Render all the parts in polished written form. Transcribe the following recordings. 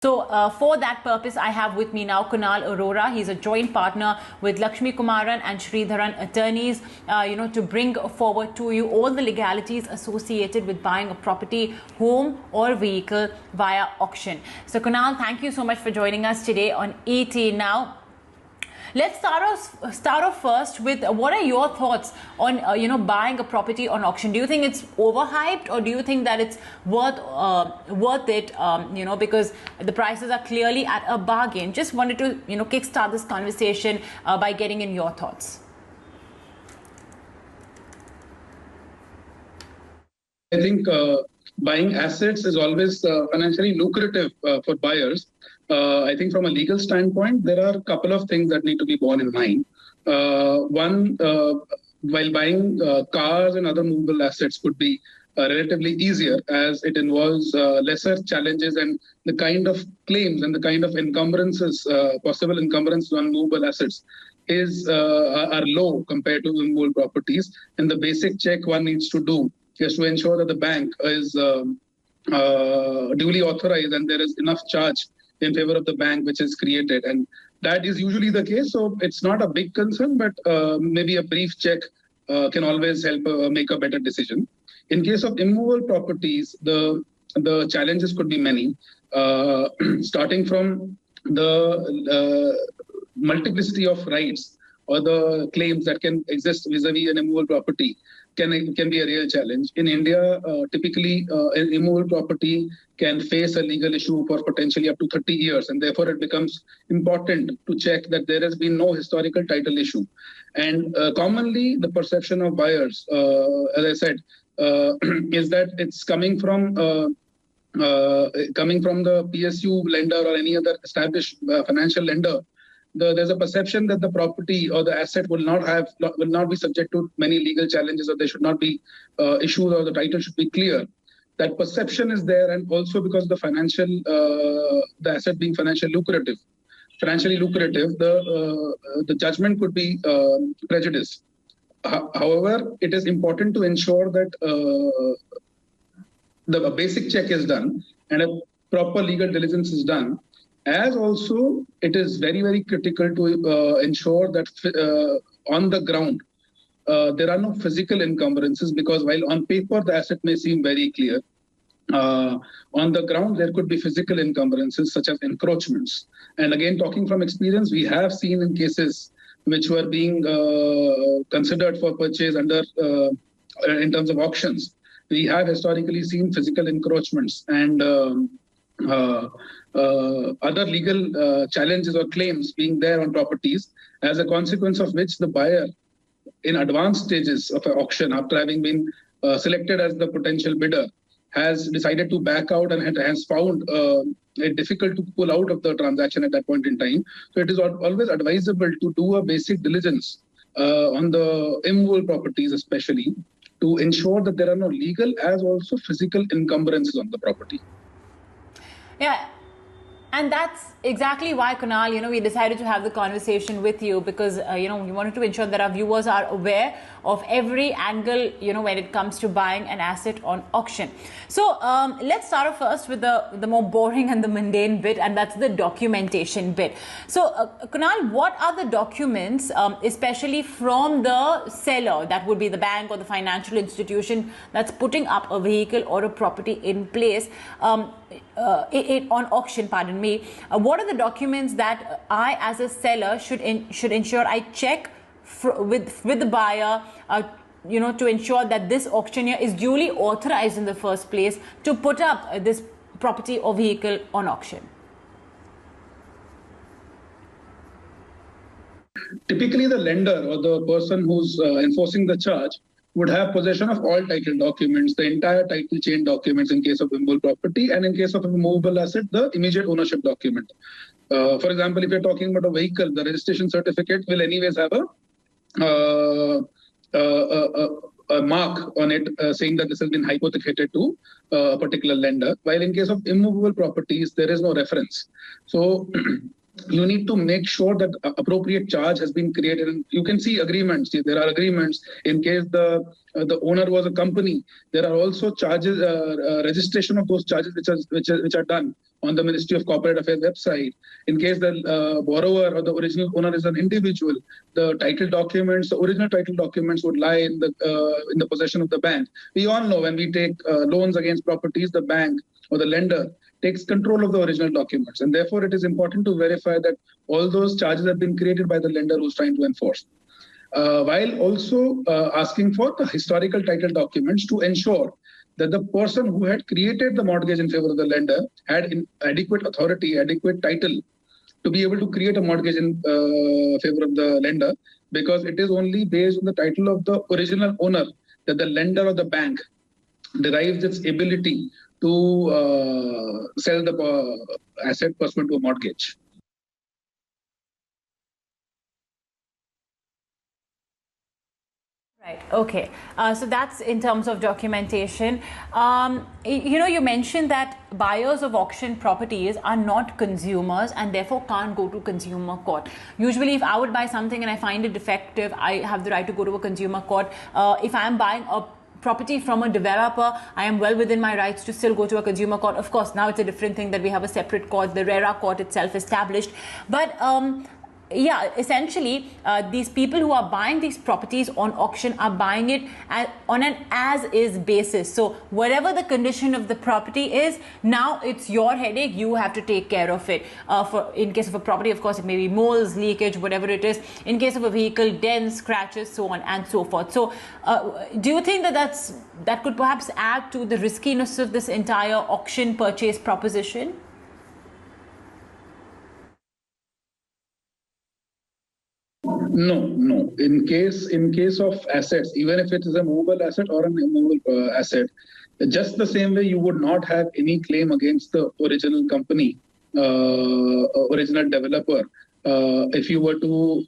So for that purpose, I have with me now Kunal Arora. He's a joint partner with Lakshmi Kumaran and Sridharan attorneys, to bring forward to you all the legalities associated with buying a property, home or vehicle via auction. So Kunal, thank you so much for joining us today on ET Now. Let's start off first with what are your thoughts on buying a property on auction? Do you think it's overhyped, or do you think that it's worth it? Because the prices are clearly at a bargain. Just wanted to kickstart this conversation by getting in your thoughts. I think buying assets is always financially lucrative for buyers. I think from a legal standpoint, there are a couple of things that need to be borne in mind. One, while buying cars and other movable assets could be relatively easier, as it involves lesser challenges, and the kind of claims and the kind of encumbrances, possible encumbrances on movable assets are low compared to movable properties. And the basic check one needs to do is to ensure that the bank is duly authorized and there is enough charge in favor of the bank which is created, and that is usually the case. So it's not a big concern, but maybe a brief check can always help make a better decision. In case of immovable properties, the challenges could be many, starting from the multiplicity of rights or the claims that can exist vis-a-vis an immovable property can be a real challenge. In India, typically, an immovable property can face a legal issue for potentially up to 30 years, and therefore it becomes important to check that there has been no historical title issue. And commonly, the perception of buyers, as I said, is that it's coming from the PSU lender or any other established financial lender. There's a perception that the property or the asset will not be subject to many legal challenges, or they should not be issued, or the title should be clear. That perception is there, and also because the asset being financially lucrative, the judgment could be prejudiced. However, it is important to ensure that the basic check is done and a proper legal diligence is done. As also, it is very, very critical to ensure that on the ground, there are no physical encumbrances, because while on paper the asset may seem very clear, on the ground there could be physical encumbrances such as encroachments. And again, talking from experience, we have seen in cases which were being considered for purchase under in terms of auctions, we have historically seen physical encroachments and other legal challenges or claims being there on properties, as a consequence of which the buyer, in advanced stages of an auction, after having been selected as the potential bidder, has decided to back out and has found it difficult to pull out of the transaction at that point in time. So it is always advisable to do a basic diligence on the immovable properties, especially to ensure that there are no legal as also physical encumbrances on the property. Yeah. And that's exactly why, Kunal, we decided to have the conversation with you, because, we wanted to ensure that our viewers are aware of every angle, when it comes to buying an asset on auction. So let's start off first with the more boring and the mundane bit, and that's the documentation bit. So, Kunal, what are the documents, especially from the seller, that would be the bank or the financial institution that's putting up a vehicle or a property in place on auction, pardon me, what are the documents that I as a seller should ensure I check with the buyer, to ensure that this auctioneer is duly authorized in the first place to put up this property or vehicle on auction? Typically, the lender or the person who's enforcing the charge would have possession of all title documents, the entire title chain documents in case of immovable property, and in case of a movable asset, the immediate ownership document. For example, if you're talking about a vehicle, the registration certificate will anyways have a mark on it saying that this has been hypothecated to a particular lender, while in case of immovable properties, there is no reference. So you need to make sure that appropriate charge has been created. And you can see agreements. There are agreements in case the owner was a company. There are also charges, registration of those charges which are done on the Ministry of Corporate Affairs website. In case the borrower or the original owner is an individual, the original title documents would lie in the possession of the bank. We all know when we take loans against properties, the bank or the lender takes control of the original documents. And therefore, it is important to verify that all those charges have been created by the lender who's trying to enforce. While also asking for the historical title documents to ensure that the person who had created the mortgage in favor of the lender had adequate authority, adequate title to be able to create a mortgage in favor of the lender, because it is only based on the title of the original owner that the lender or the bank derives its ability to sell the asset pursuant to a mortgage. Right. Okay. So that's in terms of documentation. You mentioned that buyers of auction properties are not consumers and therefore can't go to consumer court. Usually, if I would buy something and I find it defective, I have the right to go to a consumer court. If I am buying a property from a developer, I am well within my rights to still go to a consumer court. Of course, now it's a different thing that we have a separate court, the RERA court itself established. But yeah, essentially, these people who are buying these properties on auction are buying it on an as-is basis. So whatever the condition of the property is, now it's your headache. You have to take care of it. In case of a property, of course, it may be moles, leakage, whatever it is. In case of a vehicle, dents, scratches, so on and so forth. So do you think that could perhaps add to the riskiness of this entire auction purchase proposition? No. In case of assets, even if it is a movable asset or an immovable asset, just the same way you would not have any claim against the original company, original developer, if you were to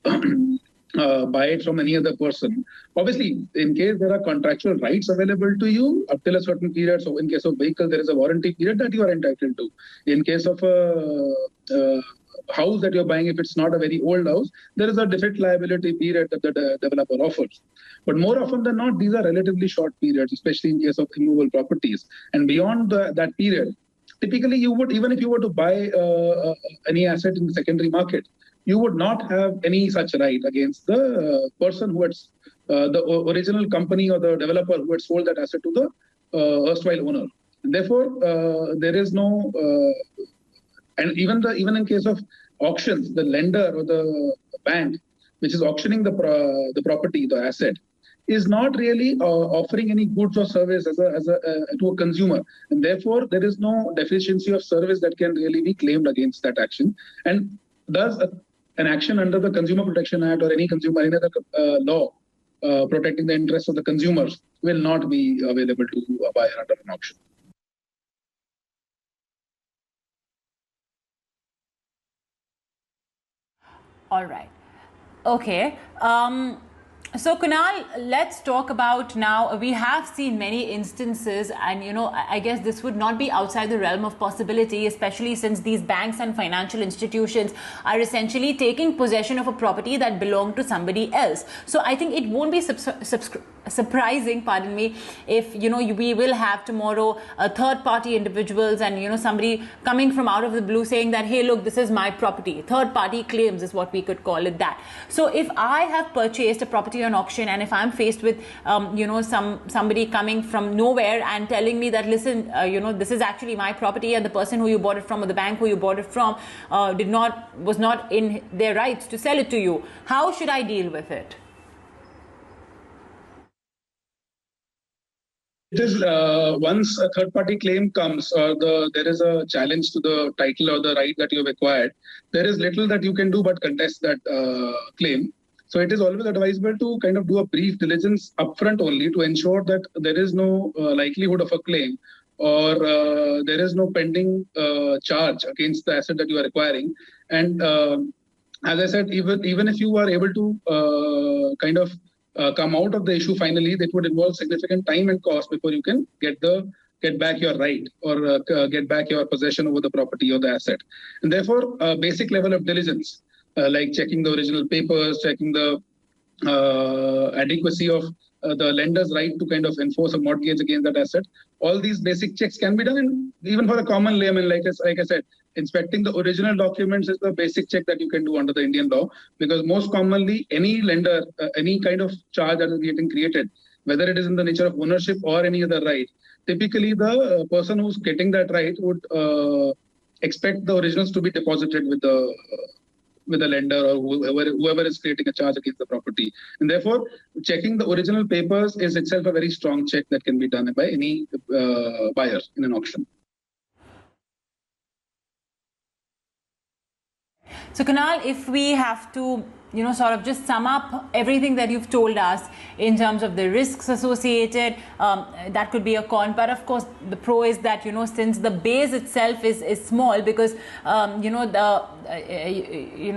buy it from any other person. Obviously, in case there are contractual rights available to you up till a certain period, so in case of vehicle, there is a warranty period that you are entitled to. In case of a house that you're buying, if it's not a very old house, there is a defect liability period that the developer offers. But more often than not, these are relatively short periods, especially in case of immovable properties. And beyond that period, typically you would, even if you were to buy any asset in the secondary market, you would not have any such right against the person who had the original company or the developer who had sold that asset to the erstwhile owner. And therefore, there is no and even in case of auctions, the lender or the bank, which is auctioning the property, the asset, is not really offering any goods or service to a consumer, and therefore there is no deficiency of service that can really be claimed against that action. And thus, an action under the Consumer Protection Act or any other law protecting the interests of the consumers will not be available to a buyer under an auction. All right. Okay. So Kunal, let's talk about now. We have seen many instances, and I guess this would not be outside the realm of possibility, especially since these banks and financial institutions are essentially taking possession of a property that belonged to somebody else. So I think it won't be surprising, pardon me, if we will have tomorrow third-party individuals and somebody coming from out of the blue saying that, hey, look, this is my property. Third-party claims is what we could call it that. So if I have purchased a property on auction, and if I'm faced with somebody coming from nowhere and telling me that, listen, this is actually my property, and the person who you bought it from or the bank who you bought it from was not in their rights to sell it to you, how should I deal with it? It is once a third-party claim comes, or there is a challenge to the title or the right that you have acquired, there is little that you can do but contest that claim. So it is always advisable to kind of do a brief diligence upfront only to ensure that there is no likelihood of a claim, or there is no pending charge against the asset that you are acquiring. And as I said, even if you are able to come out of the issue finally, that would involve significant time and cost before you can get back your right or get back your possession over the property or the asset. And therefore, a basic level of diligence, like checking the original papers, checking the adequacy of the lender's right to kind of enforce a mortgage against that asset. All these basic checks can be done, and even for a common layman, like I said, inspecting the original documents is the basic check that you can do under the Indian law, because most commonly any lender, any kind of charge that is getting created, whether it is in the nature of ownership or any other right, typically the person who's getting that right would expect the originals to be deposited with the lender or whoever is creating a charge against the property. And therefore, checking the original papers is itself a very strong check that can be done by any buyer in an auction. So Kunal, if we have to, sort of just sum up everything that you've told us in terms of the risks associated, that could be a con. But of course, the pro is that, since the base itself is small, because,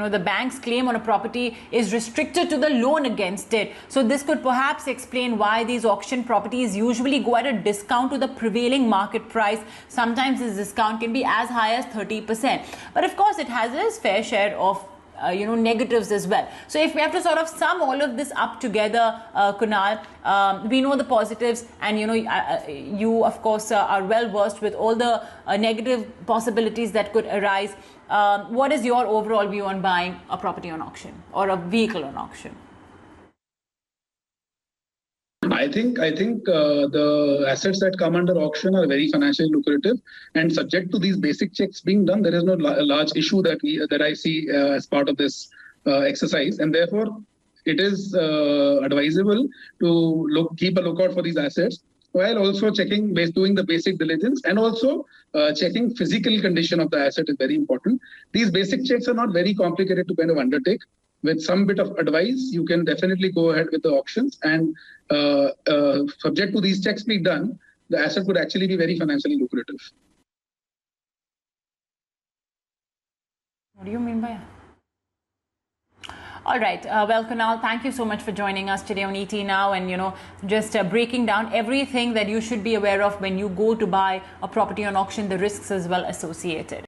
the bank's claim on a property is restricted to the loan against it. So this could perhaps explain why these auction properties usually go at a discount to the prevailing market price. Sometimes this discount can be as high as 30%. But of course, it has its fair share of negatives as well. So if we have to sort of sum all of this up together, Kunal, we know the positives, and you of course are well versed with all the negative possibilities that could arise. What is your overall view on buying a property on auction or a vehicle on auction? I think the assets that come under auction are very financially lucrative, and subject to these basic checks being done, there is no large issue that I see as part of this exercise, and therefore it is advisable to keep a lookout for these assets, while also doing the basic diligence, and also checking physical condition of the asset is very important. These basic checks are not very complicated to kind of undertake. With some bit of advice, you can definitely go ahead with the auctions, and subject to these checks being done, the asset would actually be very financially lucrative. What do you mean by that? All right. Well, Kunal, thank you so much for joining us today on ET Now, and just breaking down everything that you should be aware of when you go to buy a property on auction, the risks as well associated.